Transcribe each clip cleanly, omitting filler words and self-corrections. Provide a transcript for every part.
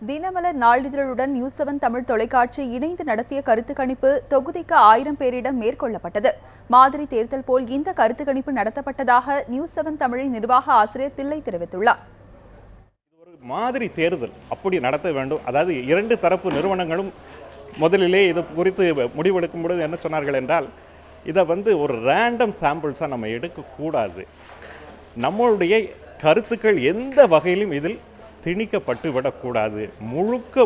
தினமலர் நாளிதழுடன் நியூஸ்7 தமிழ் தொலைக்காட்சி இணைந்து நடத்திய கருத்து கணிப்பு தொகுதிக்கு 1000 பேரிடம் மேற்கொள்ளப்பட்டது. மாதிரி தேர்தல் போல் இந்த கருத்து கணிப்பு நடத்தப்பட்டதாக நியூஸ்7 தமிழின் நிர்வாக ஆசிரியர் தில்லை தெரிவித்துள்ளார். ஒரு மாதிரி தேர்தல் அப்படி நடத்த வேண்டும். அதாவது இரண்டு தரப்பு நிறுவனங்களும் முதலிலே இது குறித்து முடிவெடுக்கும் பொழுது என்ன சொன்னார்கள் என்றால், இதை ஒரு ரேண்டம் சாம்பிள்ஸாக நம்ம எடுக்கக்கூடாது. நம்மளுடைய கருத்துக்கள் எந்த வகையிலும் இதில் திணிக்கப்பட்டு விடக்கூடாது.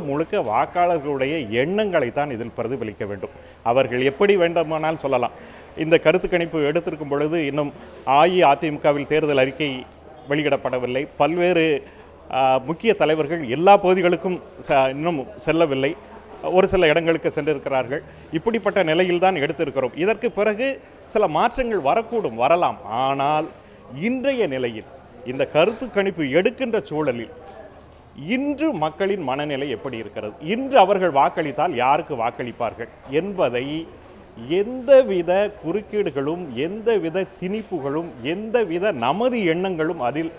முழுக்க வாக்காளர்களுடைய எண்ணங்களை தான் இதில் பிரதிபலிக்க வேண்டும். அவர்கள் எப்படி வேண்டுமானால் சொல்லலாம். இந்த கருத்து கணிப்பு எடுத்திருக்கும் பொழுது இன்னும் அஇஅதிமுகவில் தேர்தல் அறிக்கை வெளியிடப்படவில்லை. பல்வேறு முக்கிய தலைவர்கள் எல்லா பகுதிகளுக்கும் இன்னும் செல்லவில்லை. ஒரு சில இடங்களுக்கு சென்றிருக்கிறார்கள். இப்படிப்பட்ட நிலையில் தான் எடுத்திருக்கிறோம். இதற்கு பிறகு சில மாற்றங்கள் வரலாம். ஆனால் இன்றைய நிலையில் இந்த கருத்து கணிப்பு எடுக்கின்ற சூழலில் இன்று மக்களின் மனநிலை எப்படி இருக்கிறது, இன்று அவர்கள் வாக்களித்தால் யாருக்கு வாக்களிப்பார்கள் என்பதை எந்தவித குறுக்கீடுகளும், எந்தவித திணிப்புகளும், எந்தவித நமது எண்ணங்களும் அதில்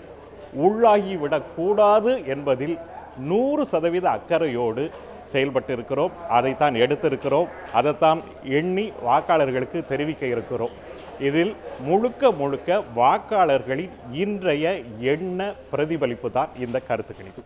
உள்ளாகிவிடக்கூடாது என்பதில் 100% அக்கறையோடு செயல்பட்டு இருக்கிறோம். அதைத்தான் எடுத்திருக்கிறோம். அதைத்தான் எண்ணி வாக்காளர்களுக்கு தெரிவிக்க இருக்கிறோம். இதில் முழுக்க வாக்காளர்களின் இன்றைய எண்ண பிரதிபலிப்பு தான் இந்த கருத்து கணிப்பு.